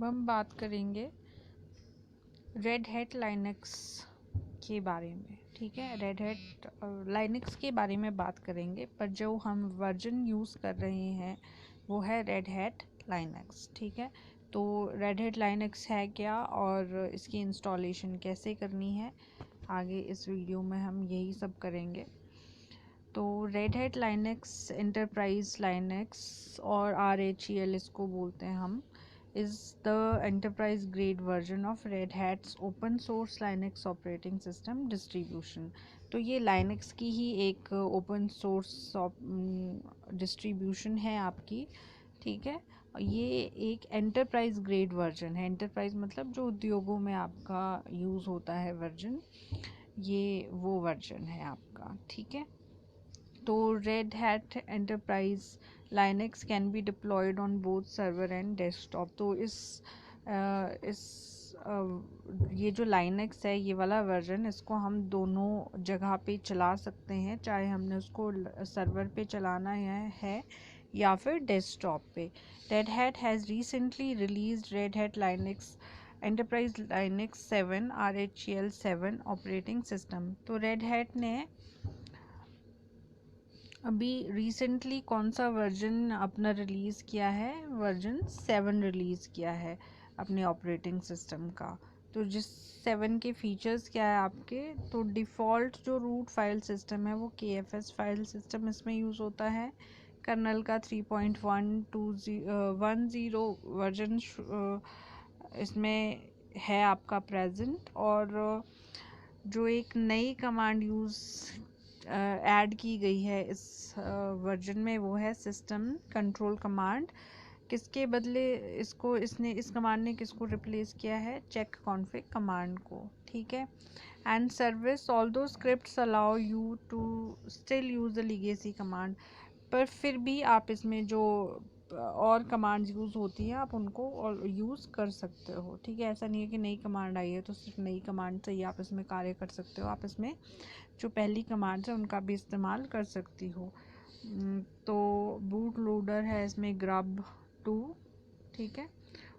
अब हम बात करेंगे रेड हैट लाइनक्स के बारे में। ठीक है, रेड हैट लाइनक्स के बारे में बात करेंगे, पर जो हम वर्जन यूज़ कर रहे हैं वो है रेड हैट लाइनक्स। ठीक है, तो रेड हैट लाइनक्स है क्या और इसकी इंस्टॉलेशन कैसे करनी है, आगे इस वीडियो में हम यही सब करेंगे। तो red Hat Linux enterprise Linux और RHEL इसको बोलते हैं हम, is the enterprise grade version of Red Hat's open source Linux operating system distribution। तो ये Linux की ही एक open source distribution है आपकी। ठीक है, ये एक enterprise grade version है। enterprise मतलब जो उद्योगों में आपका यूज़ होता है वर्जन, ये वो वर्जन है आपका। ठीक है, तो red hat enterprise Linux can be diploid on both server and desktop. तो ये जो लाइनक्स है, ये वाला वर्जन, इसको हम दोनों जगह पे चला सकते हैं, चाहे हमने उसको सर्वर पे चलाना है या फिर डेस्कटॉप पे। Red hat has recently released red Hat Linux enterprise Linux 7 RHEL 7 operating system. तो रेड हैट ने अभी रिसेंटली कौन सा वर्जन अपना रिलीज़ किया है? वर्जन 7 रिलीज़ किया है अपने ऑपरेटिंग सिस्टम का। तो जिस 7 के फीचर्स क्या है आपके, तो डिफ़ॉल्ट जो रूट फाइल सिस्टम है वो KFS फाइल सिस्टम इसमें यूज़ होता है। कर्नल का 3.1.10 वर्जन इसमें है आपका प्रेजेंट। और जो एक नई कमांड ऐड की गई है इस वर्जन में, वो है सिस्टम कंट्रोल कमांड। किसके बदले इस कमांड ने किसको रिप्लेस किया है? चेक कॉन्फिग कमांड को। ठीक है, and service although scripts allow you to still use the legacy command. पर फिर भी आप इसमें जो और कमांड्स यूज़ होती हैं आप उनको और यूज़ कर सकते हो। ठीक है, ऐसा नहीं है कि नई कमांड आई है तो सिर्फ नई कमांड से ही आप इसमें कार्य कर सकते हो, आप इसमें जो पहली कमांड्स है उनका भी इस्तेमाल कर सकती हो। तो बूट लोडर है इसमें ग्रब 2। ठीक है,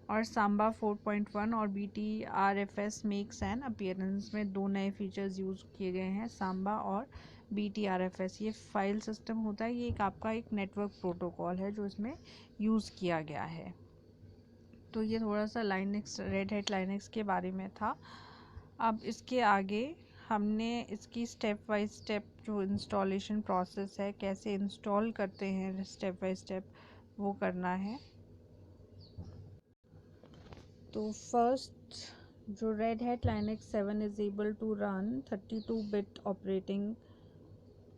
और सांबा 4.1 और BTRFS मेक्स एन अपीयरेंस में दो नए फीचर्स यूज़ किए गए हैं, सांबा और BTRFS। ये फाइल सिस्टम होता है, ये एक आपका एक नेटवर्क प्रोटोकॉल है जो इसमें यूज़ किया गया है। तो ये थोड़ा सा लाइनक्स, रेड हैट लाइनक्स के बारे में था। अब इसके आगे हमने इसकी स्टेप बाय स्टेप जो इंस्टॉलेशन प्रोसेस है, कैसे इंस्टॉल करते हैं स्टेप बाय स्टेप, वो करना है। तो फर्स्ट, जो Red Hat Linux 7 is able to run 32-बिट operating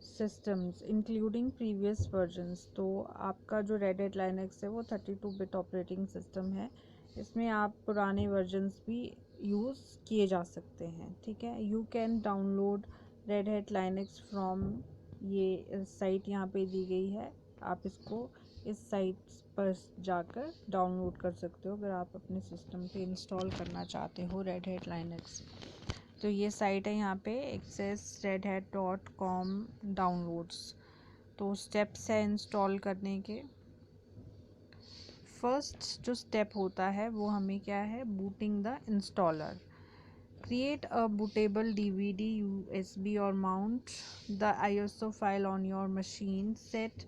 systems including previous versions. तो आपका जो रेड हैट लाइनक्स है वो 32-बिट ऑपरेटिंग सिस्टम है, इसमें आप पुराने वर्जन्स भी यूज़ किए जा सकते हैं। ठीक है, you can download red Hat Linux from, ये साइट यहाँ पे दी गई है, आप इसको इस साइट पर जाकर डाउनलोड कर सकते हो अगर आप अपने सिस्टम पे इंस्टॉल करना चाहते हो रेड हैट लाइनक्स। तो ये साइट है यहाँ पे accessredhat.com डाउनलोड्स। तो स्टेप्स है इंस्टॉल करने के। फर्स्ट जो स्टेप होता है वो हमें क्या है? Booting the installer. Create a bootable DVD, USB और mount the ISO file on your machine. Set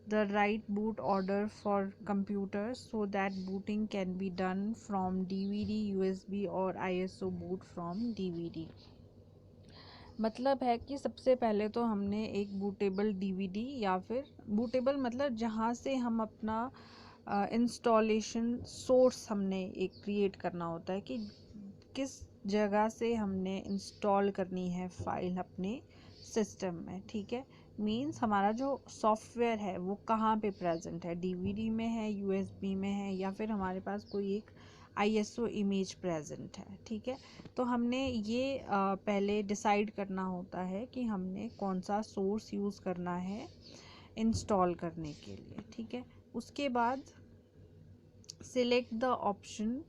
the right boot order for computers so that booting can be done from DVD, USB और ISO boot from DVD। मतलब है कि सबसे पहले तो हमने एक बूटेबल DVD, या फिर बूटेबल मतलब जहाँ से हम अपना इंस्टॉलेशन सोर्स हमने एक क्रिएट करना होता है कि किस जगह से हमने इंस्टॉल करनी है फाइल अपने सिस्टम में। ठीक है, मीन्स हमारा जो सॉफ्टवेयर है वो कहाँ पे प्रेजेंट है, DVD में है, USB में है, या फिर हमारे पास कोई एक ISO इमेज प्रेजेंट है। ठीक है, तो हमने ये पहले डिसाइड करना होता है कि हमने कौन सा सोर्स यूज़ करना है इंस्टॉल करने के लिए। ठीक है, उसके बाद select the option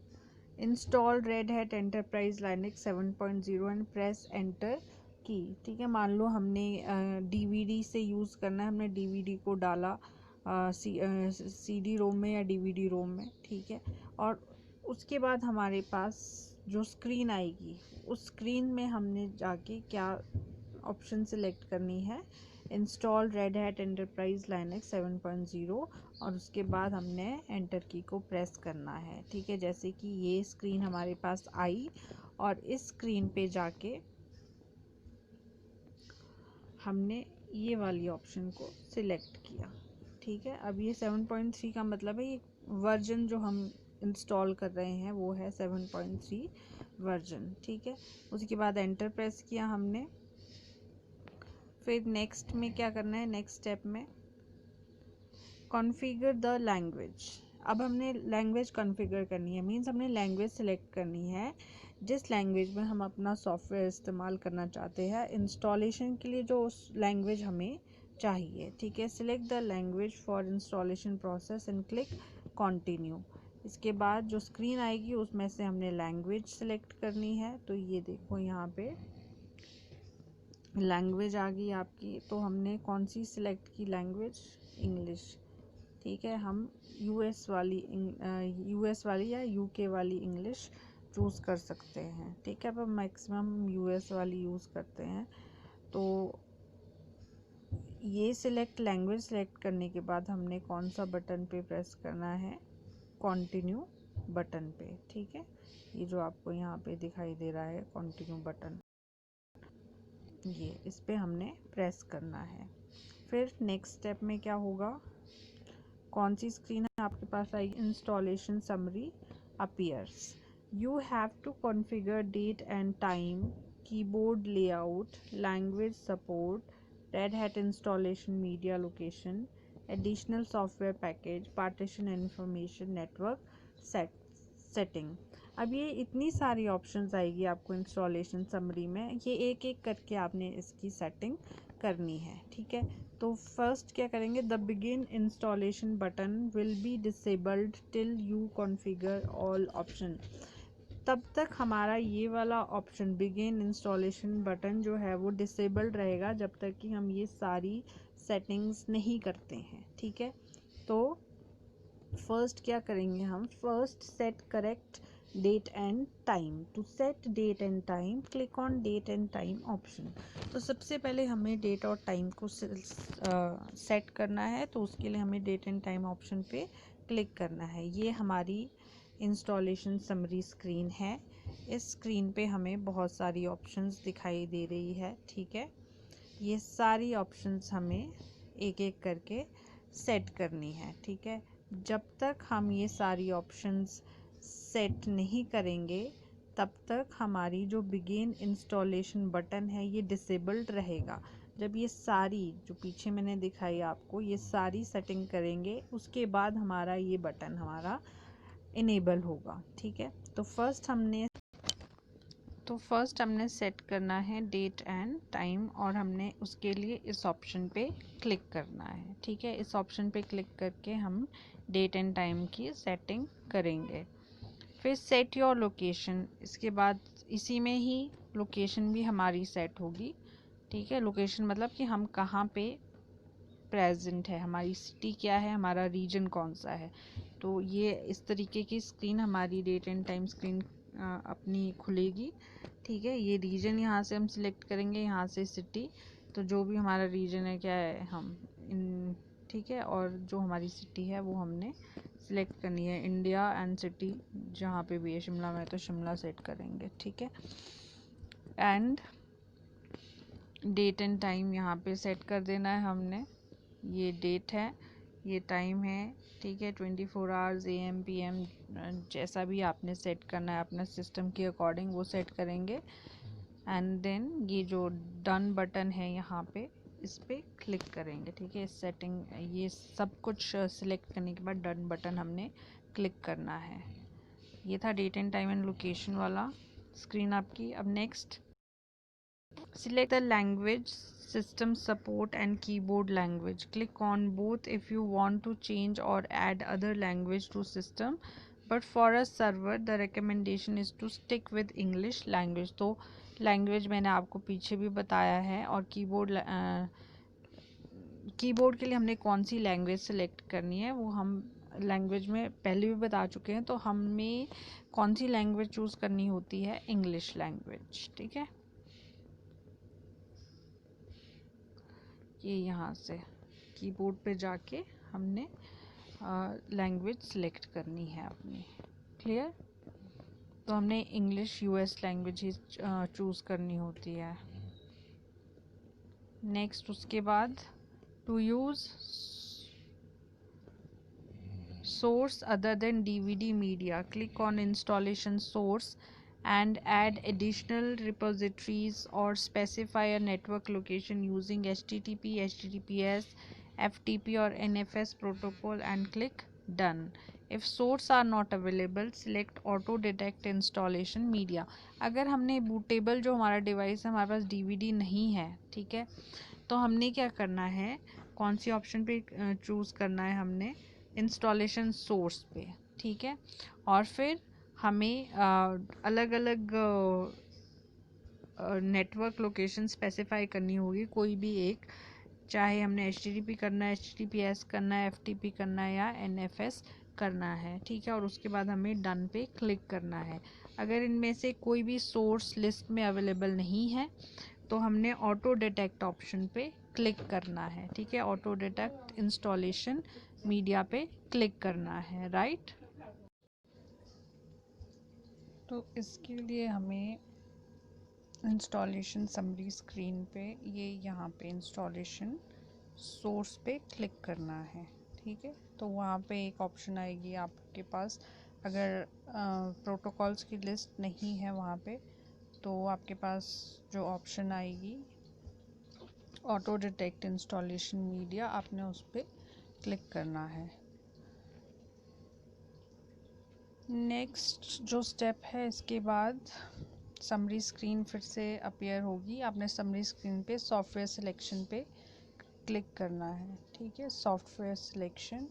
install red hat enterprise Linux 7.0 and press enter की। ठीक है, मान लो हमने DVD से यूज़ करना है, हमने DVD को डाला CD रोम में या DVD रोम में। ठीक है, और उसके बाद हमारे पास जो स्क्रीन आएगी, उस स्क्रीन में हमने जाके क्या ऑप्शन सेलेक्ट करनी है, install red hat enterprise Linux 7.0, और उसके बाद हमने एंटर की को प्रेस करना है। ठीक है, जैसे कि ये स्क्रीन हमारे पास आई और इस स्क्रीन पे जाके हमने ये वाली ऑप्शन को सिलेक्ट किया। ठीक है, अब ये 7.3 का मतलब है ये वर्जन जो हम इंस्टॉल कर रहे हैं वो है 7.3 वर्जन। ठीक है, उसके बाद एंटर प्रेस किया हमने। फिर नेक्स्ट में क्या करना है, नेक्स्ट स्टेप में कॉन्फ़िगर द लैंग्वेज। अब हमने लैंग्वेज कॉन्फ़िगर करनी है, मीन्स हमने लैंग्वेज सेलेक्ट करनी है जिस लैंग्वेज में हम अपना सॉफ्टवेयर इस्तेमाल करना चाहते हैं इंस्टॉलेशन के लिए, जो उस लैंग्वेज हमें चाहिए। ठीक है, select the language for installation process and click continue. इसके बाद जो स्क्रीन आएगी उसमें से हमने लैंग्वेज सेलेक्ट करनी है। तो ये देखो यहाँ पे लैंग्वेज आ गई आपकी। तो हमने कौन सी सिलेक्ट की लैंग्वेज, इंग्लिश। ठीक है, हम यूएस वाली या यूके वाली इंग्लिश चूज़ कर सकते हैं। ठीक है, अब मैक्सिमम यूएस वाली यूज़ करते हैं। तो ये सिलेक्ट लैंग्वेज सेलेक्ट करने के बाद हमने कौन सा बटन पे प्रेस करना है, कंटिन्यू बटन पे। ठीक है, ये जो आपको यहाँ पे दिखाई दे रहा है कंटिन्यू बटन, ये इस पे हमने प्रेस करना है। फिर नेक्स्ट स्टेप में क्या होगा, कौन सी स्क्रीन है आपके पास आएगी, installation summary appears. You have to configure date and time, keyboard layout, language support, red hat installation media location, additional software package, partition information, network setting. अब ये इतनी सारी ऑप्शंस आएगी आपको इंस्टॉलेशन समरी में, ये एक एक करके आपने इसकी सेटिंग करनी है। ठीक है, तो फर्स्ट क्या करेंगे, the begin installation button will be disabled till you configure all option. तब तक हमारा ये वाला ऑप्शन बिगिन इंस्टॉलेशन बटन जो है वो डिसेबल्ड रहेगा जब तक कि हम ये सारी सेटिंग्स नहीं करते हैं। ठीक है, तो फर्स्ट क्या करेंगे हम, first set correct date and time. To set date and time click on date and time option. तो सबसे पहले हमें डेट और टाइम को सेट करना है, तो उसके लिए हमें डेट एंड टाइम ऑप्शन पे क्लिक करना है। ये हमारी इंस्टॉलेशन समरी स्क्रीन है। इस स्क्रीन पे हमें बहुत सारी ऑप्शंस दिखाई दे रही है। ठीक है, ये सारी ऑप्शंस हमें एक एक करके सेट करनी है। ठीक है, जब तक हम ये सारी ऑप्शंस सेट नहीं करेंगे तब तक हमारी जो बिगिन इंस्टॉलेशन बटन है ये डिसेबल्ड रहेगा। जब ये सारी जो पीछे मैंने दिखाई आपको ये सारी सेटिंग करेंगे उसके बाद हमारा ये बटन हमारा इनेबल होगा। ठीक है, तो फर्स्ट हमने सेट करना है डेट एंड टाइम और हमने उसके लिए इस ऑप्शन पे क्लिक करना है। ठीक है, इस ऑप्शन पे क्लिक करके हम डेट एंड टाइम की सेटिंग करेंगे। फिर सेट योर लोकेशन, इसके बाद इसी में ही लोकेशन भी हमारी सेट होगी। ठीक है, लोकेशन मतलब कि हम कहाँ पे प्रेजेंट है, हमारी सिटी क्या है, हमारा रीजन कौन सा है। तो ये इस तरीके की स्क्रीन हमारी डेट एंड टाइम स्क्रीन अपनी खुलेगी। ठीक है, ये रीजन यहाँ से हम सिलेक्ट करेंगे, यहाँ से सिटी, तो जो भी हमारा रीजन है क्या है हम इन, ठीक है, और जो हमारी सिटी है वो हमने सिलेक्ट करनी है, इंडिया एंड सिटी जहाँ पे भी है, शिमला में तो शिमला सेट करेंगे। ठीक है, एंड डेट एंड टाइम यहाँ पे सेट कर देना है हमने, ये डेट है, ये टाइम है। ठीक है, 24 आवर्स AM PM जैसा भी आपने सेट करना है अपने सिस्टम के अकॉर्डिंग वो सेट करेंगे। एंड देन ये जो डन बटन है यहाँ पे इस पर क्लिक करेंगे। ठीक है, सेटिंग ये सब कुछ सिलेक्ट करने के बाद डन बटन हमने क्लिक करना है। ये था date and time and location वाला स्क्रीन आपकी। अब next select the language, system support and keyboard language. Click on both if you want to change or add other language to system, but for a server the recommendation is to stick with English language. तो language मैंने आपको पीछे भी बताया है, और keyboard के लिए हमने कौन सी लैंग्वेज सेलेक्ट करनी है वो हम लैंग्वेज में पहले भी बता चुके हैं, तो हमें कौन सी लैंग्वेज चूज़ करनी होती है, इंग्लिश लैंग्वेज। ठीक है, ये यहाँ से कीबोर्ड पे जाके हमने लैंग्वेज सिलेक्ट करनी है अपनी। क्लियर? तो हमने इंग्लिश यूएस लैंग्वेज ही चूज़ करनी होती है। नेक्स्ट उसके बाद to use source other than DVD media, click on installation source and add additional repositories or specify a network location using HTTP, HTTPS, FTP or NFS protocol and click done. If source are not available, select auto detect installation media. अगर हमने bootable जो हमारा device है, हमारे पास DVD नहीं है, ठीक है, तो हमने क्या करना है, कौन सी ऑप्शन पे चूज़ करना है, हमने इंस्टॉलेशन सोर्स पे। ठीक है, और फिर हमें अलग अलग नेटवर्क लोकेशन स्पेसिफाई करनी होगी, कोई भी एक, चाहे हमने HTTP करना है, HTTPS करना है, FTP करना है या NFS करना है। ठीक है, और उसके बाद हमें डन पे क्लिक करना है। अगर इनमें से कोई भी सोर्स लिस्ट में अवेलेबल नहीं है तो हमने ऑटो डिटेक्ट ऑप्शन पे क्लिक करना है। ठीक है, ऑटो डिटेक्ट इंस्टॉलेशन मीडिया पे क्लिक करना है, राइट। तो इसके लिए हमें इंस्टॉलेशन समरी स्क्रीन पे, ये यहाँ पे इंस्टॉलेशन सोर्स पे क्लिक करना है। ठीक है, तो वहाँ पे एक ऑप्शन आएगी आपके पास, अगर प्रोटोकॉल्स की लिस्ट नहीं है वहाँ पे, तो आपके पास जो ऑप्शन आएगी ऑटो डिटेक्ट इंस्टॉलेशन मीडिया, आपने उस पर क्लिक करना है। नेक्स्ट जो स्टेप है, इसके बाद समरी स्क्रीन फिर से अपीयर होगी, आपने समरी स्क्रीन पे सॉफ्टवेयर सिलेक्शन पे क्लिक करना है। ठीक है, सॉफ्टवेयर सिलेक्शन,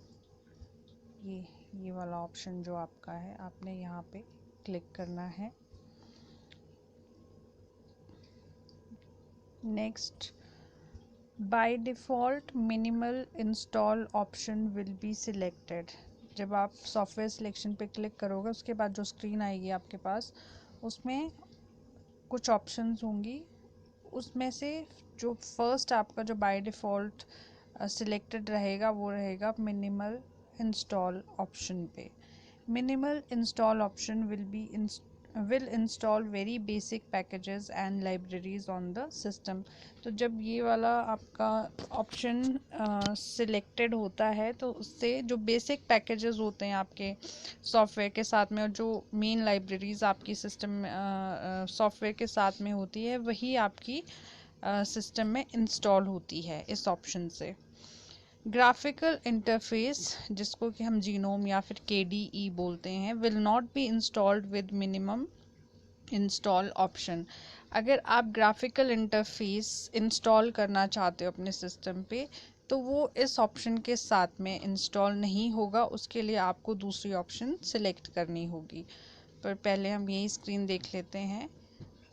ये वाला ऑप्शन जो आपका है, आपने यहाँ पे क्लिक करना है। Next, by default minimal install option will be selected. जब आप सॉफ्टवेयर सिलेक्शन पे क्लिक करोगे, उसके बाद जो स्क्रीन आएगी आपके पास, उसमें कुछ ऑप्शंस होंगी, उसमें से जो फर्स्ट आपका जो बाय डिफ़ॉल्ट सिलेक्टेड रहेगा वो रहेगा मिनिमल इंस्टॉल ऑप्शन पे। Minimal install option will install very basic packages and libraries on the system। तो जब ये वाला आपका ऑप्शन सिलेक्टेड होता है तो उससे जो बेसिक पैकेजेस होते हैं आपके सॉफ्टवेयर के साथ में, और जो मेन लाइब्रेरीज आपकी सिस्टम सॉफ्टवेयर के साथ में होती है, वही आपकी सिस्टम में इंस्टॉल होती है इस ऑप्शन से। ग्राफिकल इंटरफेस, जिसको कि हम जीनोम या फिर KDE बोलते हैं, will not be installed with minimum install option. अगर आप ग्राफिकल इंटरफेस इंस्टॉल करना चाहते हो अपने सिस्टम पे, तो वो इस ऑप्शन के साथ में इंस्टॉल नहीं होगा, उसके लिए आपको दूसरी ऑप्शन सिलेक्ट करनी होगी। पर पहले हम यही स्क्रीन देख लेते हैं।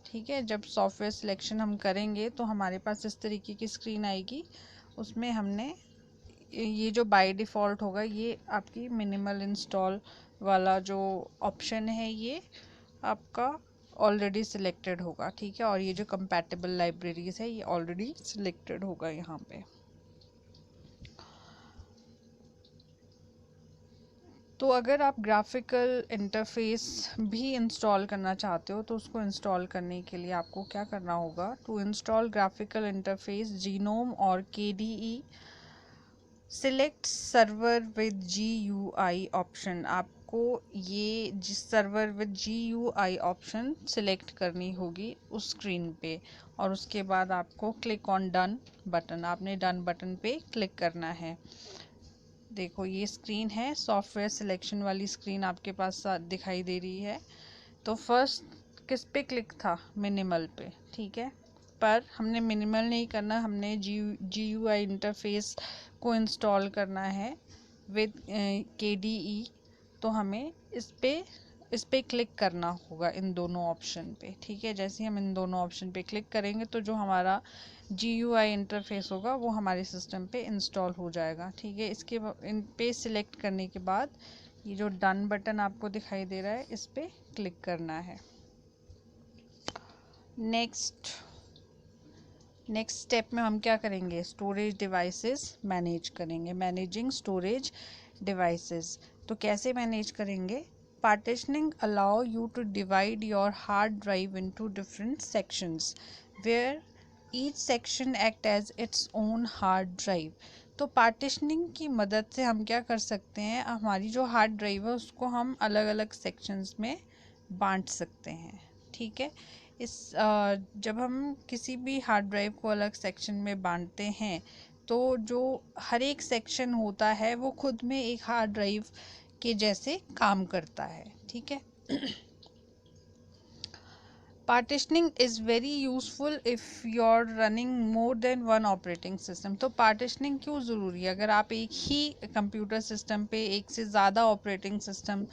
ठीक है, जब सॉफ्टवेयर सिलेक्शन हम करेंगे तो हमारे पास इस तरीके की स्क्रीन आएगी, उसमें हमने ये जो बाय डिफ़ॉल्ट होगा, ये आपकी मिनिमल इंस्टॉल वाला जो ऑप्शन है, ये आपका ऑलरेडी सिलेक्टेड होगा। ठीक है, और ये जो कंपैटिबल लाइब्रेरीज है, ये ऑलरेडी सिलेक्टेड होगा यहाँ पे। तो अगर आप ग्राफिकल इंटरफेस भी इंस्टॉल करना चाहते हो, तो उसको इंस्टॉल करने के लिए आपको क्या करना होगा, to install graphical interface GNOME और KDE, select server with GUI option. आपको ये server with GUI option select करनी होगी उस स्क्रीन पे, और उसके बाद आपको क्लिक ऑन डन बटन, आपने डन बटन पे क्लिक करना है। देखो ये स्क्रीन है, सॉफ्टवेयर सिलेक्शन वाली स्क्रीन आपके पास दिखाई दे रही है। तो फर्स्ट किस पे क्लिक था, मिनिमल पे। ठीक है, पर हमने मिनिमल नहीं करना, हमने GUI इंटरफेस को इंस्टॉल करना है विद KDE। तो हमें इस पे इस पे क्लिक करना होगा इन दोनों ऑप्शन पे, ठीक है। जैसे हम इन दोनों ऑप्शन पे क्लिक करेंगे तो जो हमारा GUI इंटरफेस होगा वो हमारे सिस्टम पे इंस्टॉल हो जाएगा, ठीक है। इन पे सिलेक्ट करने के बाद ये जो डन बटन आपको दिखाई दे रहा है इस पे क्लिक करना है। नेक्स्ट स्टेप में हम क्या करेंगे, स्टोरेज डिवाइसेस मैनेज करेंगे, मैनेजिंग स्टोरेज डिवाइसेस। तो कैसे मैनेज करेंगे, partitioning allow you to divide your hard drive into different sections where each section act as its own hard drive. तो पार्टीशनिंग की मदद से हम क्या कर सकते हैं, हमारी जो हार्ड ड्राइव है उसको हम अलग अलग सेक्शंस में बांट सकते हैं, ठीक है। जब हम किसी भी हार्ड ड्राइव को अलग सेक्शन में बांटते हैं तो जो हर एक सेक्शन होता है वो खुद में एक हार्ड ड्राइव के जैसे काम करता है, ठीक है। Partitioning is very useful if you are running more than one operating system. तो पार्टीशनिंग क्यों ज़रूरी है, अगर आप एक ही कंप्यूटर सिस्टम पे एक से ज़्यादा ऑपरेटिंग सिस्टम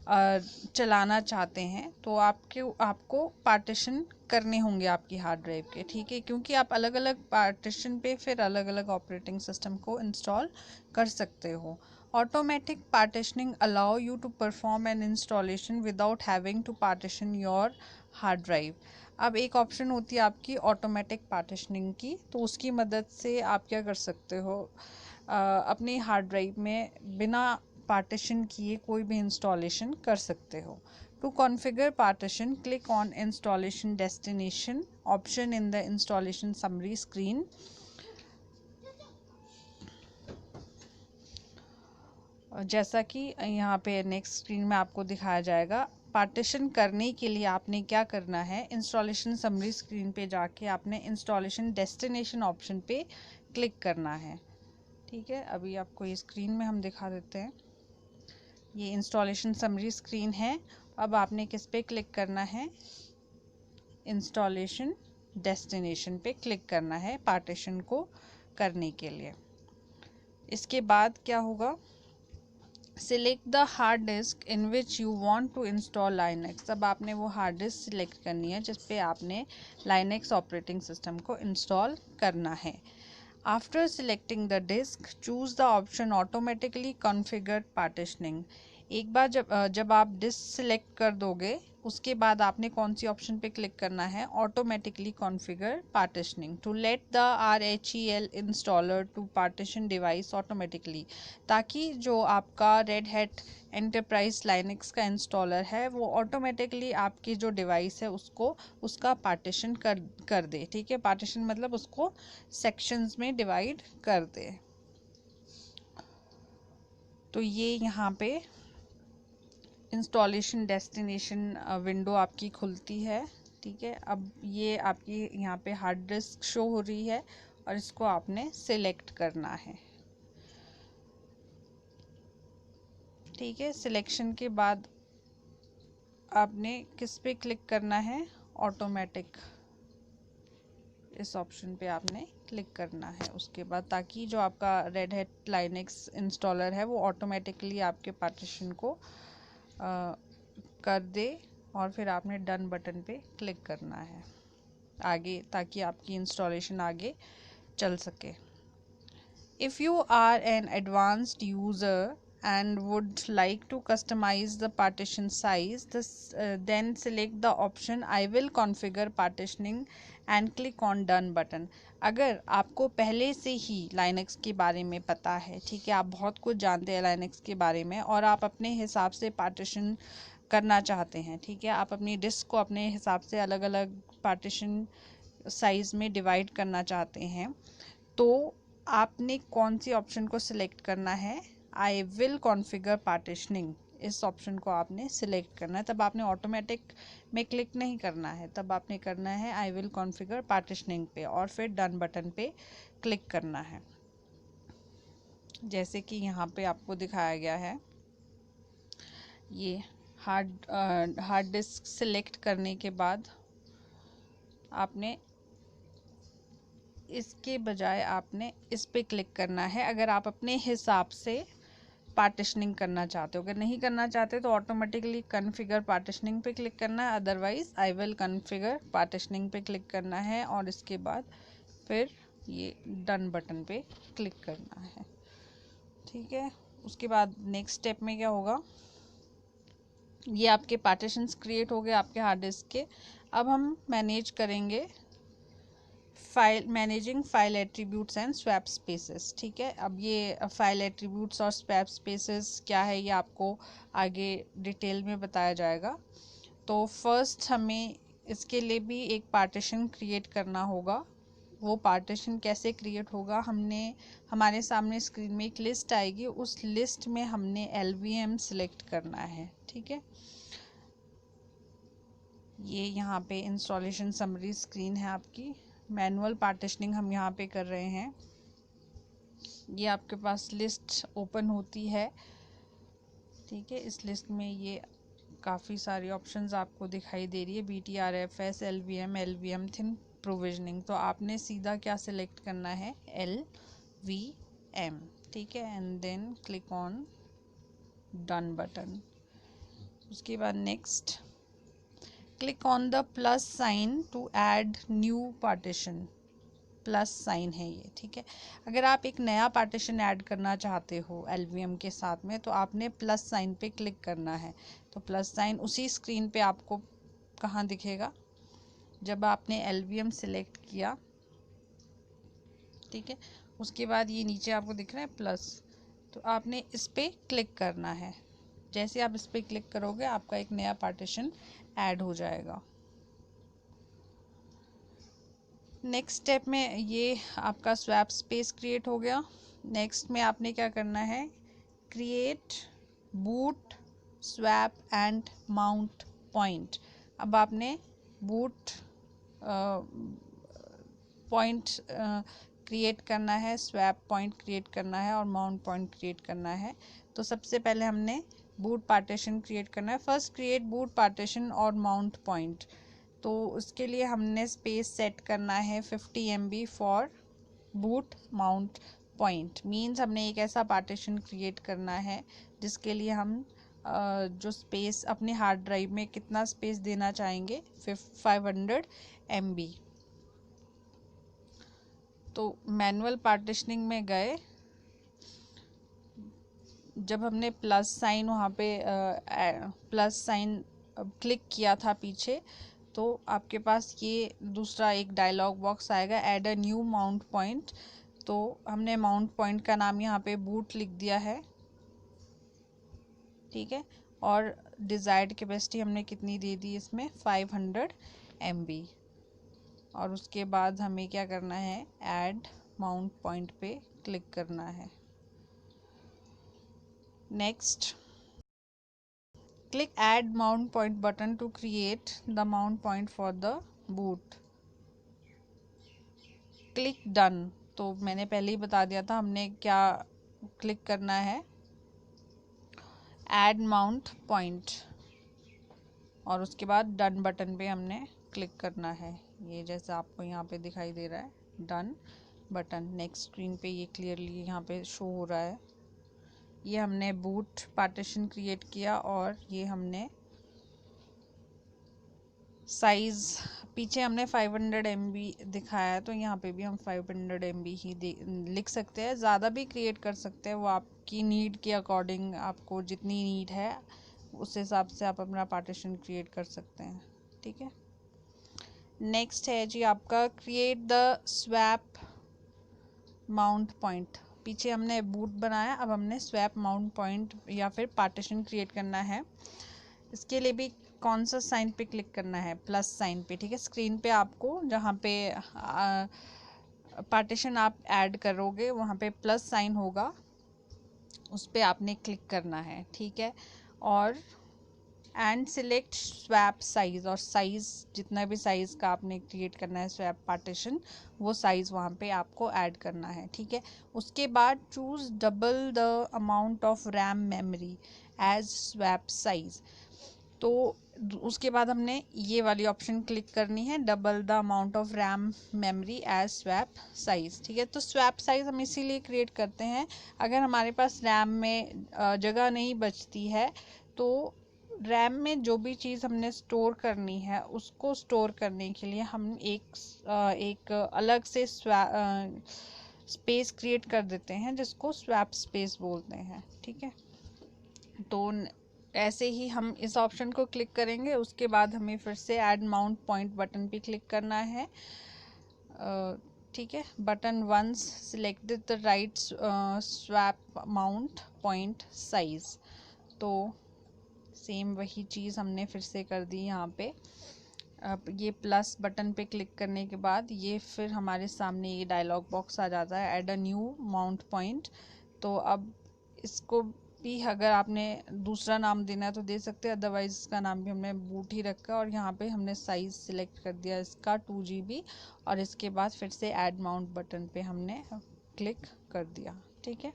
चलाना चाहते हैं तो आपको पार्टीशन करने होंगे आपकी हार्ड ड्राइव के, ठीक है। क्योंकि आप अलग अलग पार्टीशन पे फिर अलग अलग ऑपरेटिंग सिस्टम को इंस्टॉल कर सकते हो। Automatic partitioning allow you to perform an installation without having to partition your hard drive. अब एक ऑप्शन होती है आपकी ऑटोमेटिक पार्टीशनिंग की, तो उसकी मदद से आप क्या कर सकते हो, अपनी हार्ड ड्राइव में बिना पार्टीशन किए कोई भी इंस्टॉलेशन कर सकते हो। To configure partition click on installation destination option in the installation summary screen. जैसा कि यहाँ पे नेक्स्ट स्क्रीन में आपको दिखाया जाएगा, पार्टीशन करने के लिए आपने क्या करना है, इंस्टॉलेशन समरी स्क्रीन पे जाके आपने इंस्टॉलेशन डेस्टिनेशन ऑप्शन पे क्लिक करना है, ठीक है। अभी आपको ये स्क्रीन में हम दिखा देते हैं, ये इंस्टॉलेशन समरी स्क्रीन है। अब आपने किस पे क्लिक करना है, इंस्टॉलेशन डेस्टिनेशन पे क्लिक करना है पार्टीशन को करने के लिए। इसके बाद क्या होगा, select the hard disk in which you want to install Linux. अब आपने वो हार्ड डिस्क सिलेक्ट करनी है जिस पे आपने लाइनेक्स ऑपरेटिंग सिस्टम को इंस्टॉल करना है। After selecting the disk choose the option automatically configure partitioning. एक बार जब आप डिस्क सिलेक्ट कर दोगे उसके बाद आपने कौन सी ऑप्शन पे क्लिक करना है, automatically configure partitioning to let the RHEL installer to partition device automatically. ताकि जो आपका रेड हैट एंटरप्राइज लाइनक्स का इंस्टॉलर है वो ऑटोमेटिकली आपकी जो डिवाइस है उसको उसका पार्टीशन कर दे, ठीक है। पार्टीशन मतलब उसको सेक्शंस में डिवाइड कर दे। तो ये यहाँ पे इंस्टॉलेशन डेस्टिनेशन विंडो आपकी खुलती है, ठीक है। अब ये आपकी यहाँ पे हार्ड डिस्क शो हो रही है और इसको आपने सिलेक्ट करना है, ठीक है। सिलेक्शन के बाद आपने किस पे क्लिक करना है, ऑटोमेटिक, इस ऑप्शन पे आपने क्लिक करना है उसके बाद, ताकि जो आपका रेड हैट लाइनक्स इंस्टॉलर है वो ऑटोमेटिकली आपके पार्टीशन को कर दे और फिर आपने डन बटन पे क्लिक करना है आगे, ताकि आपकी इंस्टॉलेशन आगे चल सके। If you are an advanced user and would like to customize the partition size, then select the option I will configure partitioning and click on done button। अगर आपको पहले से ही Linux के बारे में पता है, ठीक है, आप बहुत कुछ जानते हैं Linux के बारे में और आप अपने हिसाब से पार्टीशन करना चाहते हैं, ठीक है, आप अपनी डिस्क को अपने हिसाब से अलग अलग पार्टीशन साइज़ में डिवाइड करना चाहते हैं, तो आपने कौन सी ऑप्शन को सिलेक्ट करना है, आई विल कॉन्फ़िगर पार्टीशनिंग, इस ऑप्शन को आपने सिलेक्ट करना है। तब आपने ऑटोमेटिक में क्लिक नहीं करना है, तब आपने करना है आई विल कॉन्फ़िगर पार्टीशनिंग पे और फिर डन बटन पे क्लिक करना है, जैसे कि यहाँ पे आपको दिखाया गया है। ये हार्ड डिस्क सिलेक्ट करने के बाद आपने इसके बजाय आपने इस पे क्लिक करना है। अगर आप अपने हिसाब से पार्टिशनिंग करना चाहते हो। अगर नहीं करना चाहते तो ऑटोमेटिकली कॉन्फ़िगर पार्टिशनिंग पे क्लिक करना है, otherwise I will configure partitioning पे क्लिक करना है और इसके बाद फिर ये डन बटन पे क्लिक करना है। ठीक है, उसके बाद नेक्स्ट स्टेप में क्या होगा, ये आपके पार्टीशंस क्रिएट हो गए आपके हार्ड डिस्क के। अब हम मैनेज करेंगे managing file attributes and swap spaces. ठीक है, अब ये फाइल एट्रीब्यूट्स और स्वैप स्पेसेस क्या है ये आपको आगे डिटेल में बताया जाएगा। तो फर्स्ट हमें इसके लिए भी एक पार्टीशन क्रिएट करना होगा। वो पार्टीशन कैसे क्रिएट होगा, हमारे सामने स्क्रीन में एक लिस्ट आएगी, उस लिस्ट में हमने LVM सिलेक्ट करना है। ठीक है, ये यहाँ पे इंस्टॉलेशन समरी स्क्रीन है आपकी। मैनुअल पार्टीशनिंग हम यहाँ पे कर रहे हैं। ये आपके पास लिस्ट ओपन होती है। ठीक है, इस लिस्ट में ये काफ़ी सारी ऑप्शंस आपको दिखाई दे रही है, BTRFS, LVM थिन प्रोविजनिंग। तो आपने सीधा क्या सिलेक्ट करना है, LVM। ठीक है, and then click on done button. उसके बाद next click on the plus sign to add new partition. Plus sign है ये। ठीक है, अगर आप एक नया पार्टीशन ऐड करना चाहते हो LVM के साथ में तो आपने प्लस साइन पे क्लिक करना है। तो प्लस साइन उसी स्क्रीन पे आपको कहाँ दिखेगा, जब आपने LVM सिलेक्ट किया। ठीक है, उसके बाद ये नीचे आपको दिख रहा है प्लस, तो आपने इस पे क्लिक करना है। जैसे आप इस पे क्लिक करोगे आपका एक नया पार्टीशन ऐड हो जाएगा। नेक्स्ट स्टेप में ये आपका स्वैप स्पेस क्रिएट हो गया। नेक्स्ट में आपने क्या करना है, create boot swap and mount point. अब आपने बूट पॉइंट क्रिएट करना है, स्वैप पॉइंट क्रिएट करना है और माउंट पॉइंट क्रिएट करना है। तो सबसे पहले हमने बूट पार्टीशन क्रिएट करना है। फर्स्ट क्रिएट बूट पार्टीशन और माउंट पॉइंट। तो उसके लिए हमने स्पेस सेट करना है 50 MB for boot mount point. Means हमने एक ऐसा पार्टीशन क्रिएट करना है जिसके लिए हम जो स्पेस अपने हार्ड ड्राइव में कितना स्पेस देना चाहेंगे, 500 MB। तो मैनुअल पार्टीशनिंग में गए, जब हमने प्लस साइन वहाँ पे प्लस साइन क्लिक किया था पीछे, तो आपके पास ये दूसरा एक डायलॉग बॉक्स आएगा, add a new mount point. तो हमने माउंट पॉइंट का नाम यहाँ पे बूट लिख दिया है। ठीक है, और डिज़ायर्ड कैपेसिटी हमने कितनी दे दी इसमें, 500 MB। और उसके बाद हमें क्या करना है, ऐड माउंट पॉइंट पे क्लिक करना है। Next click add mount point button to create the mount point for the boot. Click done. तो मैंने पहले ही बता दिया था हमने क्या क्लिक करना है, ऐड माउंट पॉइंट, और उसके बाद डन बटन पे हमने क्लिक करना है। ये जैसे आपको यहाँ पे दिखाई दे रहा है, डन बटन। नेक्स्ट स्क्रीन पे ये क्लियरली यहाँ पे शो हो रहा है। ये हमने बूट पार्टीशन क्रिएट किया और ये हमने साइज़ पीछे हमने 500 MB दिखाया है, तो यहाँ पे भी हम 500 MB ही लिख सकते हैं। ज़्यादा भी क्रिएट कर सकते हैं, वो आपकी नीड के अकॉर्डिंग, आपको जितनी नीड है उस हिसाब से आप अपना पार्टीशन क्रिएट कर सकते हैं। ठीक है, नेक्स्ट है जी आपका create the swap mount point. पीछे हमने बूट बनाया, अब हमने स्वैप माउंट पॉइंट या फिर पार्टीशन क्रिएट करना है। इसके लिए भी कौन सा साइन पे क्लिक करना है, प्लस साइन पे। ठीक है, स्क्रीन पे आपको जहाँ पे पार्टीशन आप ऐड करोगे वहाँ पे प्लस साइन होगा, उस पर आपने क्लिक करना है। ठीक है, और एंड सिलेक्ट स्वैप साइज़, और साइज़ जितना भी साइज़ का आपने क्रिएट करना है स्वैप पार्टीशन, वो साइज़ वहाँ पे आपको ऐड करना है। ठीक है, उसके बाद choose double the amount of RAM memory as swap size. तो उसके बाद हमने ये वाली ऑप्शन क्लिक करनी है, double the amount of RAM memory as swap size. ठीक है, तो स्वैप साइज़ हम इसीलिए क्रिएट करते हैं, अगर हमारे पास रैम में जगह नहीं बचती है तो रैम में जो भी चीज़ हमने स्टोर करनी है उसको स्टोर करने के लिए हम एक अलग से स्पेस क्रिएट कर देते हैं जिसको स्वैप स्पेस बोलते हैं। ठीक है, तो ऐसे ही हम इस ऑप्शन को क्लिक करेंगे, उसके बाद हमें फिर से ऐड माउंट पॉइंट बटन पे क्लिक करना है। ठीक है, button once selected the right swap mount point size. तो सेम वही चीज़ हमने फिर से कर दी यहाँ पे। अब ये प्लस बटन पे क्लिक करने के बाद ये फिर हमारे सामने ये डायलॉग बॉक्स आ जाता है, add a new mount point. तो अब इसको भी अगर आपने दूसरा नाम देना है तो दे सकते हैं, अदरवाइज इसका नाम भी हमने बूट ही रखा और यहाँ पे हमने साइज़ सिलेक्ट कर दिया इसका 2 GB और इसके बाद फिर से ऐड माउंट बटन पे हमने क्लिक कर दिया। ठीक है,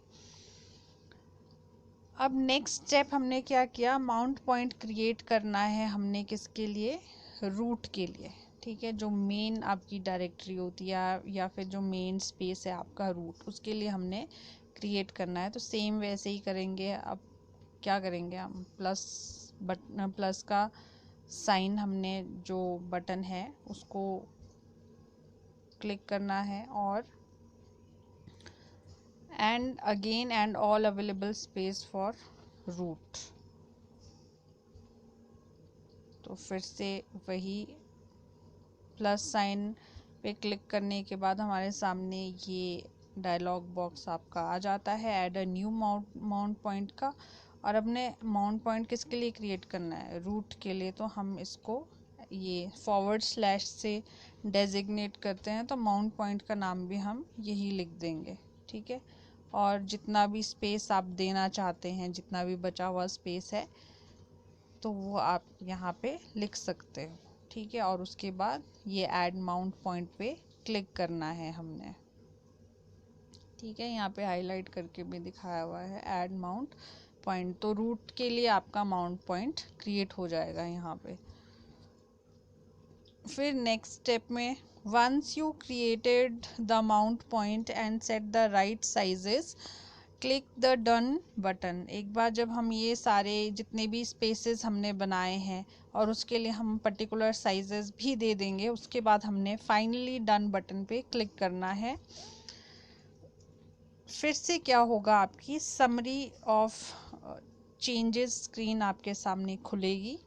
अब नेक्स्ट स्टेप हमने क्या किया, माउंट पॉइंट क्रिएट करना है हमने किसके लिए, रूट के लिए। ठीक है, जो मेन आपकी डायरेक्टरी होती है या फिर जो मेन स्पेस है आपका रूट, उसके लिए हमने क्रिएट करना है। तो सेम वैसे ही करेंगे। अब क्या करेंगे हम, प्लस का साइन हमने जो बटन है उसको क्लिक करना है और and again and all available space for root. तो फिर से वही प्लस साइन पे क्लिक करने के बाद हमारे सामने ये डायलॉग बॉक्स आपका आ जाता है, add a new mount point का। और अपने माउंट पॉइंट किसके लिए क्रिएट करना है, रूट के लिए। तो हम इसको ये / से डेजिग्नेट करते हैं, तो माउंट पॉइंट का नाम भी हम यही लिख देंगे। ठीक है, और जितना भी स्पेस आप देना चाहते हैं, जितना भी बचा हुआ स्पेस है तो वो आप यहाँ पे लिख सकते हो। ठीक है, और उसके बाद ये ऐड माउंट पॉइंट पे क्लिक करना है हमने। ठीक है, यहाँ पे हाईलाइट करके भी दिखाया हुआ है ऐड माउंट पॉइंट। तो रूट के लिए आपका माउंट पॉइंट क्रिएट हो जाएगा यहाँ पे। फिर नेक्स्ट स्टेप में, once you created the mount point and set the right sizes, click the done button. एक बार जब हम ये सारे जितने भी स्पेसेस हमने बनाए हैं और उसके लिए हम पर्टिकुलर साइजेस भी दे देंगे, उसके बाद हमने फाइनली डन बटन पे क्लिक करना है। फिर से क्या होगा, आपकी समरी ऑफ चेंजेस स्क्रीन आपके सामने खुलेगी।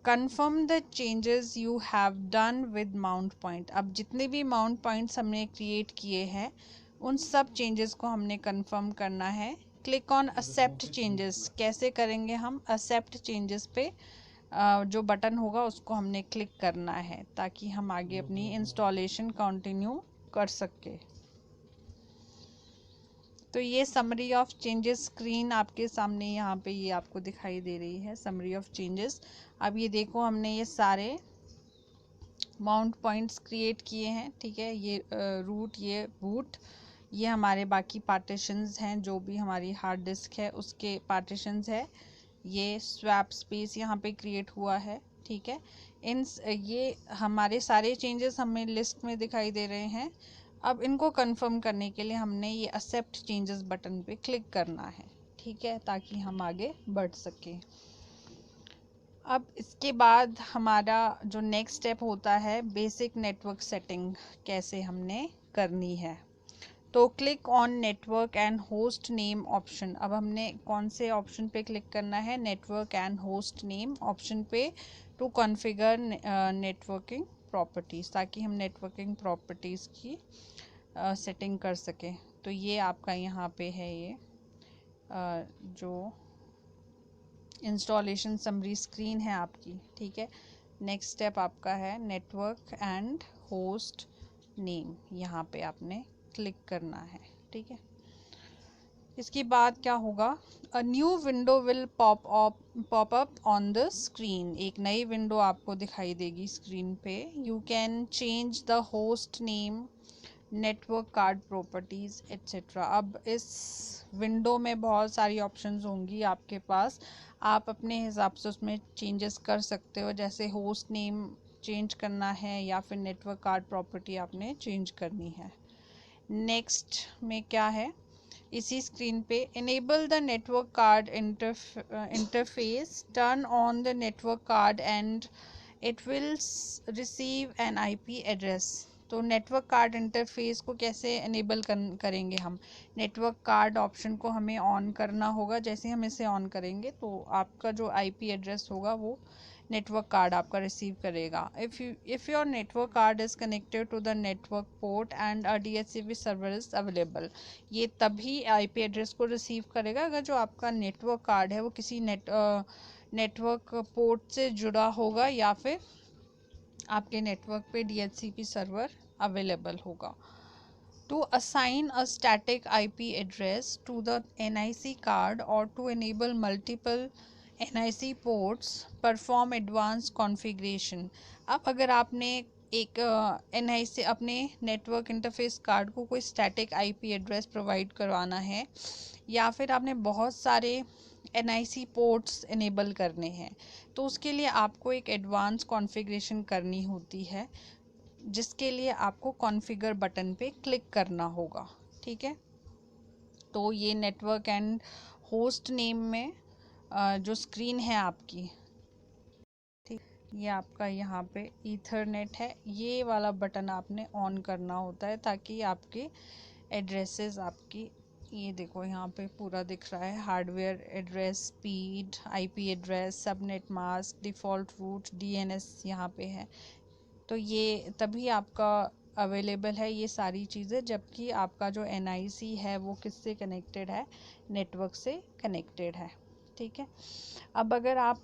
Confirm the changes you have done with mount point. अब जितने भी माउंट पॉइंट्स हमने क्रिएट किए हैं उन सब चेंजेस को हमने कंफर्म करना है। Click on accept changes. कैसे करेंगे हम, एक्सेप्ट चेंजेस पे जो बटन होगा उसको हमने क्लिक करना है ताकि हम आगे अपनी इंस्टॉलेशन कंटिन्यू कर सके। तो ये समरी ऑफ चेंजेस स्क्रीन आपके सामने यहाँ पे ये आपको दिखाई दे रही है, समरी ऑफ चेंजेस। अब ये देखो हमने ये सारे माउंट पॉइंट्स क्रिएट किए हैं। ठीक है, ये रूट, ये बूट, ये हमारे बाकी पार्टीशंस हैं, जो भी हमारी हार्ड डिस्क है उसके पार्टीशंस है। ये स्वैप स्पेस यहाँ पे क्रिएट हुआ है। ठीक है, ये हमारे सारे चेंजेस हमें लिस्ट में दिखाई दे रहे हैं। अब इनको कंफर्म करने के लिए हमने ये एक्सेप्ट चेंजेस बटन पे क्लिक करना है। ठीक है, ताकि हम आगे बढ़ सकें। अब इसके बाद हमारा जो नेक्स्ट स्टेप होता है, बेसिक नेटवर्क सेटिंग कैसे हमने करनी है। तो click on network and host name option. अब हमने कौन से ऑप्शन पे क्लिक करना है, network and host name option पे, टू कॉन्फ़िगर नेटवर्किंग प्रॉपर्टीज़, ताकि हम नेटवर्किंग प्रॉपर्टीज़ की सेटिंग कर सकें। तो ये आपका यहाँ पे है, ये जो इंस्टॉलेशन समरी स्क्रीन है आपकी। ठीक है, नेक्स्ट स्टेप आपका है नेटवर्क एंड होस्ट नेम, यहाँ पे आपने क्लिक करना है। ठीक है, इसके बाद क्या होगा, a new window will pop up on the screen. एक नई विंडो आपको दिखाई देगी स्क्रीन पे। You can change the host name, network card properties etcetera. अब इस विंडो में बहुत सारी ऑप्शंस होंगी आपके पास, आप अपने हिसाब से उसमें चेंजेस कर सकते हो, जैसे होस्ट नेम चेंज करना है या फिर नेटवर्क कार्ड प्रॉपर्टी आपने चेंज करनी है। नेक्स्ट में क्या है, इसी स्क्रीन पे enable the network card interface, turn on the network card and it will receive an IP address. तो नेटवर्क कार्ड इंटरफेस को कैसे इनेबल करेंगे हम, नेटवर्क कार्ड ऑप्शन को हमें ऑन करना होगा। जैसे हम इसे ऑन करेंगे तो आपका जो आईपी एड्रेस होगा वो नेटवर्क कार्ड आपका रिसीव करेगा। If your network card is connected to the network port and a DHCP server is available, ये तभी आईपी एड्रेस को रिसीव करेगा अगर जो आपका नेटवर्क कार्ड है वो किसी नेटवर्क पोर्ट से जुड़ा होगा या फिर आपके नेटवर्क पे DHCP सर्वर अवेलेबल होगा। To assign a static IP address to the NIC card or to enable multiple NIC ports, perform advanced configuration। अब अगर आपने एक NIC अपने नेटवर्क इंटरफेस कार्ड को कोई स्टैटिक IP एड्रेस प्रोवाइड करवाना है या फिर आपने बहुत सारे NIC पोर्ट्स इनेबल करने हैं, तो उसके लिए आपको एक एडवांस कॉन्फ़िगरेशन करनी होती है, जिसके लिए आपको कॉन्फ़िगर बटन पे क्लिक करना होगा। ठीक है, तो ये नेटवर्क एंड होस्ट नेम में जो स्क्रीन है आपकी, ठीक, ये आपका यहाँ पे ईथरनेट है, ये वाला बटन आपने ऑन करना होता है ताकि आपके एड्रेसेस आपकी, ये देखो यहाँ पे पूरा दिख रहा है, hardware address, speed, IP address, subnet mask, default route, DNS यहाँ पे है। तो ये तभी आपका अवेलेबल है ये सारी चीज़ें, जबकि आपका जो NIC है वो किससे कनेक्टेड है, नेटवर्क से कनेक्टेड है। ठीक है, अब अगर आप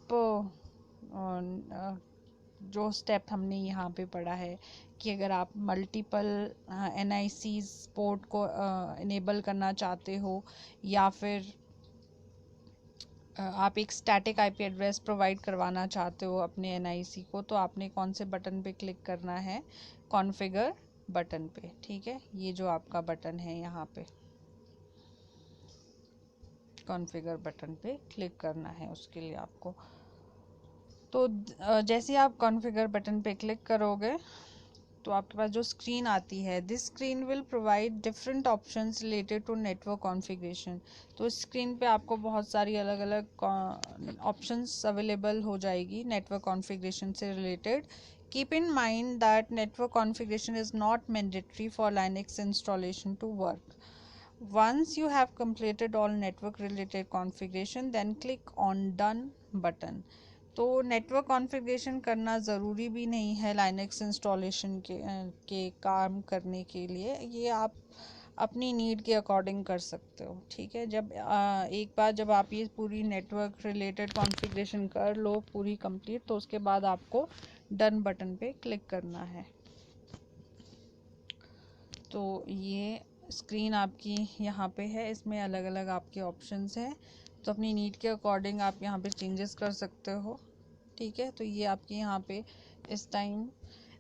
जो स्टेप हमने यहाँ पे पढ़ा है कि अगर आप मल्टीपल NIC पोर्ट को इनेबल करना चाहते हो या फिर आप एक स्टैटिक आईपी एड्रेस प्रोवाइड करवाना चाहते हो अपने NIC को, तो आपने कौन से बटन पे क्लिक करना है, कॉन्फ़िगर बटन पे। ठीक है, ये जो आपका बटन है यहाँ पे कॉन्फ़िगर बटन पे क्लिक करना है उसके लिए आपको। तो जैसे आप कॉन्फ़िगर बटन पे क्लिक करोगे तो आपके पास जो स्क्रीन आती है, this screen will provide different options related to network configuration. तो इस स्क्रीन पे आपको बहुत सारी अलग अलग ऑप्शंस अवेलेबल हो जाएगी नेटवर्क कॉन्फ़िगरेशन से related. Keep in mind that network configuration is not mandatory for Linux installation to work. Once you have completed all network related configuration, then click on done button। तो network configuration करना ज़रूरी भी नहीं है Linux installation के काम करने के लिए, ये आप अपनी नीड के अकॉर्डिंग कर सकते हो। ठीक है, जब एक बार जब आप ये पूरी नेटवर्क रिलेटेड कॉन्फ़िगरेशन कर लो पूरी कंप्लीट, तो उसके बाद आपको डन बटन पे क्लिक करना है। तो ये स्क्रीन आपकी यहाँ पे है, इसमें अलग अलग आपके ऑप्शंस हैं, तो अपनी नीड के अकॉर्डिंग आप यहाँ पे चेंजेस कर सकते हो। ठीक है, तो ये आपके यहाँ पे इस टाइम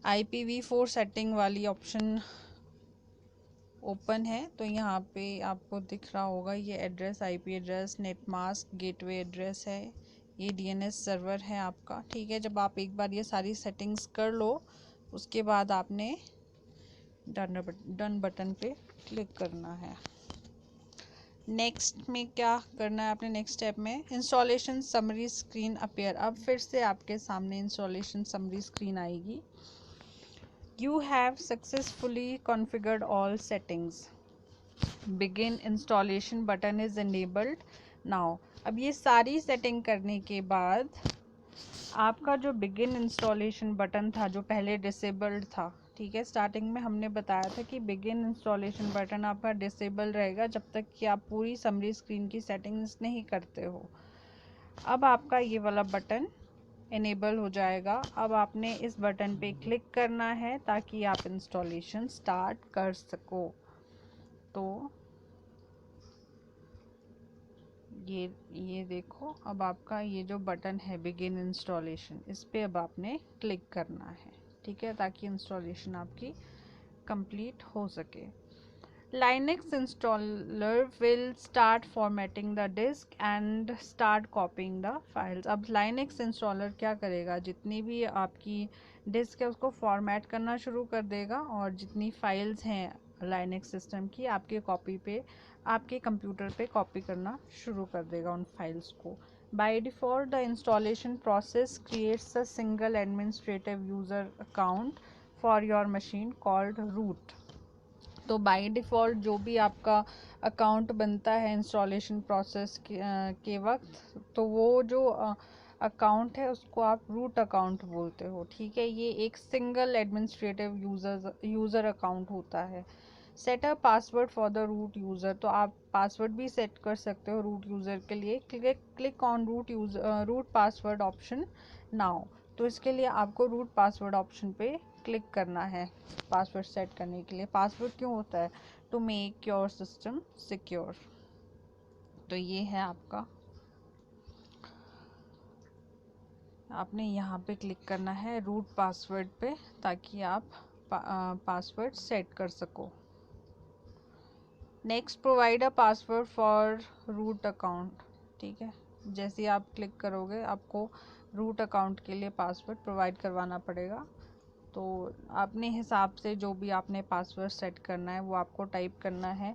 IPv4 सेटिंग वाली ऑप्शन ओपन है, तो यहाँ पे आपको दिख रहा होगा ये address, IP address, net mask, gateway address है, ये DNS सर्वर है आपका। ठीक है, जब आप एक बार ये सारी सेटिंग्स कर लो उसके बाद आपने डन बटन पे क्लिक करना है। नेक्स्ट में क्या करना है आपने, नेक्स्ट स्टेप में इंस्टॉलेशन समरी स्क्रीन अपीयर। अब फिर से आपके सामने इंस्टॉलेशन समरी स्क्रीन आएगी। You have successfully configured all settings, begin installation button is enabled now. अब ये सारी सेटिंग करने के बाद आपका जो बिगिन इंस्टॉलेशन बटन था जो पहले डिसेबल्ड था, ठीक है, स्टार्टिंग में हमने बताया था कि बिगिन इंस्टॉलेशन बटन आपका डिसेबल रहेगा जब तक कि आप पूरी समरी स्क्रीन की सेटिंग्स नहीं करते हो। अब आपका ये वाला बटन इनेबल हो जाएगा। अब आपने इस बटन पे क्लिक करना है ताकि आप इंस्टॉलेशन स्टार्ट कर सको। तो ये देखो, अब आपका ये जो बटन है बिगिन इंस्टॉलेशन, इस पे अब आपने क्लिक करना है। ठीक है, ताकि इंस्टॉलेशन आपकी कंप्लीट हो सके। Linux installer will start formatting the disk and start copying the files. अब Linux installer क्या करेगा, जितनी भी आपकी डिस्क है उसको फॉर्मेट करना शुरू कर देगा और जितनी फाइल्स हैं Linux सिस्टम की आपके कॉपी पे, आपके कंप्यूटर पे कॉपी करना शुरू कर देगा उन फाइल्स को. By default, the installation process creates a single administrative user account for your machine called root. तो बाय डिफ़ॉल्ट जो भी आपका अकाउंट बनता है इंस्टॉलेशन प्रोसेस के वक्त, तो वो जो अकाउंट है उसको आप रूट अकाउंट बोलते हो. ठीक है, ये एक सिंगल एडमिनिस्ट्रेटिव यूज़र अकाउंट होता है. Set a password for the root user. तो आप पासवर्ड भी सेट कर सकते हो रूट यूज़र के लिए. Click on root password option now. तो इसके लिए आपको रूट पासवर्ड ऑप्शन पे क्लिक करना है पासवर्ड सेट करने के लिए. पासवर्ड क्यों होता है? To make your system secure. तो ये है आपका, आपने यहाँ पे क्लिक करना है रूट पासवर्ड पे ताकि आप पासवर्ड सेट कर सको. Next, provide a password for root account. ठीक है, जैसे आप क्लिक करोगे आपको रूट अकाउंट के लिए पासवर्ड प्रोवाइड करवाना पड़ेगा. तो अपने हिसाब से जो भी आपने पासवर्ड सेट करना है वो आपको टाइप करना है.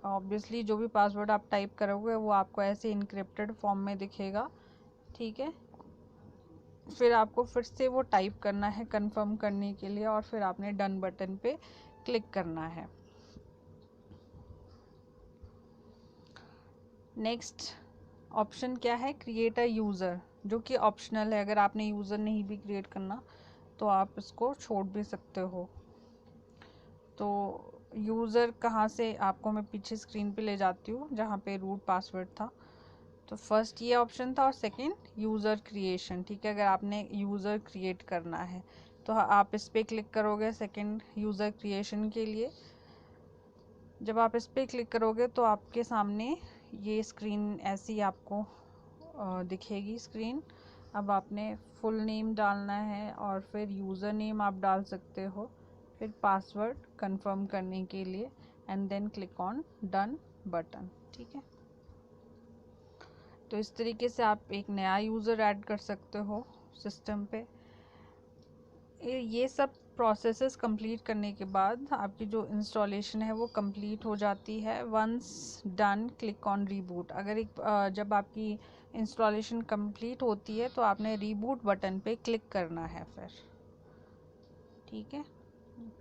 ऑब्वियसली जो भी पासवर्ड आप टाइप करोगे वो आपको ऐसे इनक्रिप्टेड फॉर्म में दिखेगा. ठीक है, फिर आपको फिर से वो टाइप करना है कंफर्म करने के लिए और फिर आपने डन बटन पे क्लिक करना है. नेक्स्ट ऑप्शन क्या है? क्रिएट अ यूज़र, जो कि ऑप्शनल है. अगर आपने यूज़र नहीं भी क्रिएट करना तो आप इसको छोड़ भी सकते हो. तो यूज़र कहाँ से, आपको मैं पीछे स्क्रीन पे ले जाती हूँ जहाँ पे रूट पासवर्ड था. तो फर्स्ट ये ऑप्शन था और सेकंड यूज़र क्रिएशन. ठीक है, अगर आपने यूज़र क्रिएट करना है तो आप इस पर क्लिक करोगे सेकंड यूज़र क्रिएशन के लिए. जब आप इस पर क्लिक करोगे तो आपके सामने ये स्क्रीन ऐसी आपको दिखेगी स्क्रीन. अब आपने फुल नेम डालना है और फिर यूज़र नेम आप डाल सकते हो, फिर पासवर्ड कंफर्म करने के लिए and then click on done button. ठीक है, तो इस तरीके से आप एक नया यूज़र ऐड कर सकते हो सिस्टम पे. ये सब प्रोसेसेस कंप्लीट करने के बाद आपकी जो इंस्टॉलेशन है वो कंप्लीट हो जाती है. Once done click on reboot. अगर जब आपकी इंस्टॉलेशन कंप्लीट होती है तो आपने रीबूट बटन पे क्लिक करना है फिर. ठीक है,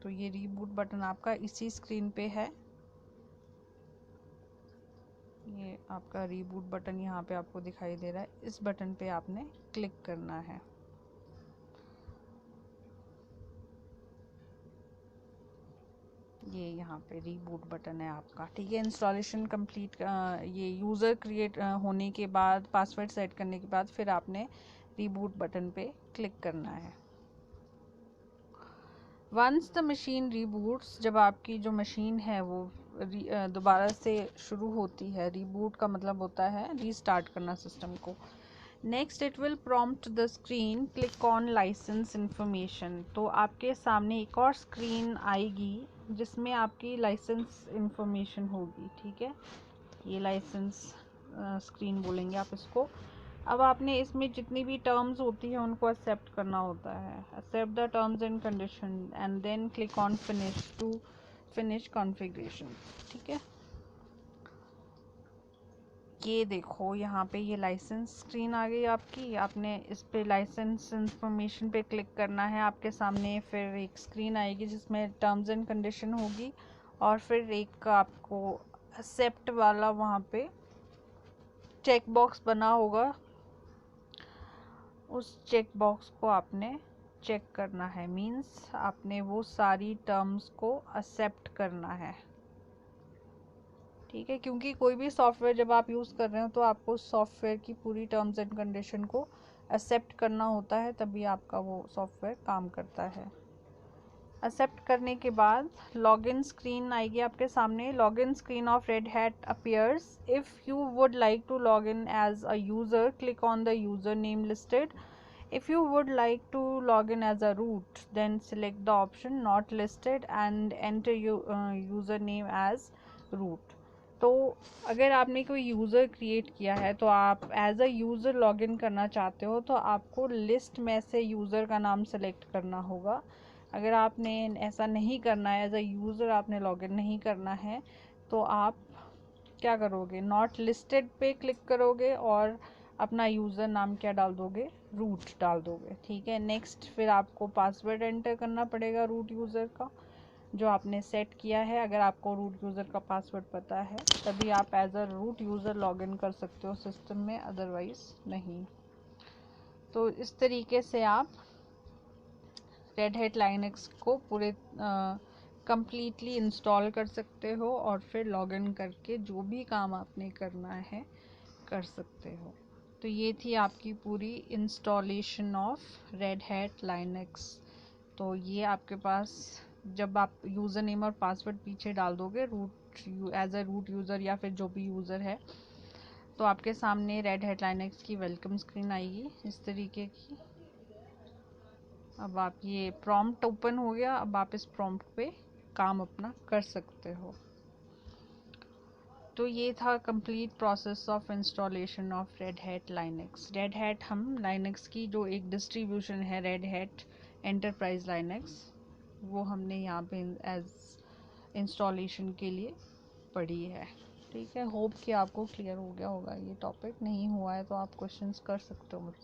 तो ये रीबूट बटन आपका इसी स्क्रीन पे है. ये आपका रीबूट बटन यहाँ पे आपको दिखाई दे रहा है. इस बटन पे आपने क्लिक करना है. ये यहाँ पे रीबूट बटन है आपका. ठीक है, इंस्टॉलेशन कंप्लीट, ये यूज़र क्रिएट होने के बाद, पासवर्ड सेट करने के बाद फिर आपने रीबूट बटन पे क्लिक करना है. वंस द मशीन रीबूट्स, जब आपकी जो मशीन है वो दोबारा से शुरू होती है. रीबूट का मतलब होता है रीस्टार्ट करना सिस्टम को. Next, it will prompt the screen click on licence information. तो आपके सामने एक और स्क्रीन आएगी जिसमें आपकी लाइसेंस इंफॉर्मेशन होगी. ठीक है, ये लाइसेंस स्क्रीन बोलेंगे आप इसको. अब आपने इसमें जितनी भी टर्म्स होती हैं उनको एक्सेप्ट करना होता है. Accept the terms and condition and then click on finish to finish configuration. ठीक है, ये देखो यहाँ पे ये लाइसेंस स्क्रीन आ गई आपकी. आपने इस पे लाइसेंस इंफॉर्मेशन पे क्लिक करना है. आपके सामने फिर एक स्क्रीन आएगी जिसमें टर्म्स एंड कंडीशन होगी और फिर एक आपको एक्सेप्ट वाला वहाँ पे चेक बॉक्स बना होगा. उस चेक बॉक्स को आपने चेक करना है. मीन्स आपने वो सारी टर्म्स को एक्सेप्ट करना है. ठीक है, क्योंकि कोई भी सॉफ्टवेयर जब आप यूज़ कर रहे हो तो आपको सॉफ्टवेयर की पूरी टर्म्स एंड कंडीशन को एक्सेप्ट करना होता है, तभी आपका वो सॉफ्टवेयर काम करता है. एक्सेप्ट करने के बाद लॉगिन स्क्रीन आएगी आपके सामने. Login screen of Red Hat appears. If you would like to log in as a user click on the user name listed If you would like to log in as a root, then select the option not listed and enter username as root. तो अगर आपने कोई user create किया है तो आप as a user login करना चाहते हो तो आपको लिस्ट में से यूज़र का नाम सेलेक्ट करना होगा। अगर आपने ऐसा नहीं करना है, एज अ यूज़र आपने लॉगिन नहीं करना है, तो आप क्या करोगे, नॉट लिस्टेड पे क्लिक करोगे और अपना यूज़र नाम क्या डाल दोगे, रूट डाल दोगे। ठीक है, नेक्स्ट फिर आपको पासवर्ड एंटर करना पड़ेगा रूट यूज़र का जो आपने सेट किया है। अगर आपको रूट यूज़र का पासवर्ड पता है तभी आप as a root user login कर सकते हो सिस्टम में, अदरवाइज़ नहीं। तो इस तरीके से आप रेड हैट लाइनक्स को पूरे कंप्लीटली इंस्टॉल कर सकते हो और फिर लॉगिन करके जो भी काम आपने करना है कर सकते हो। तो ये थी आपकी पूरी installation of Red Hat Linux. तो ये आपके पास जब आप यूज़र नेम और पासवर्ड पीछे डाल दोगे root as a root user या फिर जो भी यूज़र है, तो आपके सामने रेड हैट लाइनक्स की वेलकम स्क्रीन आएगी इस तरीके की। अब आप ये प्रॉम्प्ट ओपन हो गया, अब आप इस प्रॉम्प्ट पे काम अपना कर सकते हो। तो ये था complete process of installation of Red Hat Linux. Red hat हम लाइनक्स की जो एक डिस्ट्रीब्यूशन है रेड हैट एंटरप्राइज लाइनक्स, वो हमने यहाँ पे एज इंस्टॉलेशन के लिए पढ़ी है। ठीक है, होप कि आपको क्लियर हो गया होगा ये टॉपिक। नहीं हुआ है तो आप क्वेश्चंस कर सकते हो मुझसे।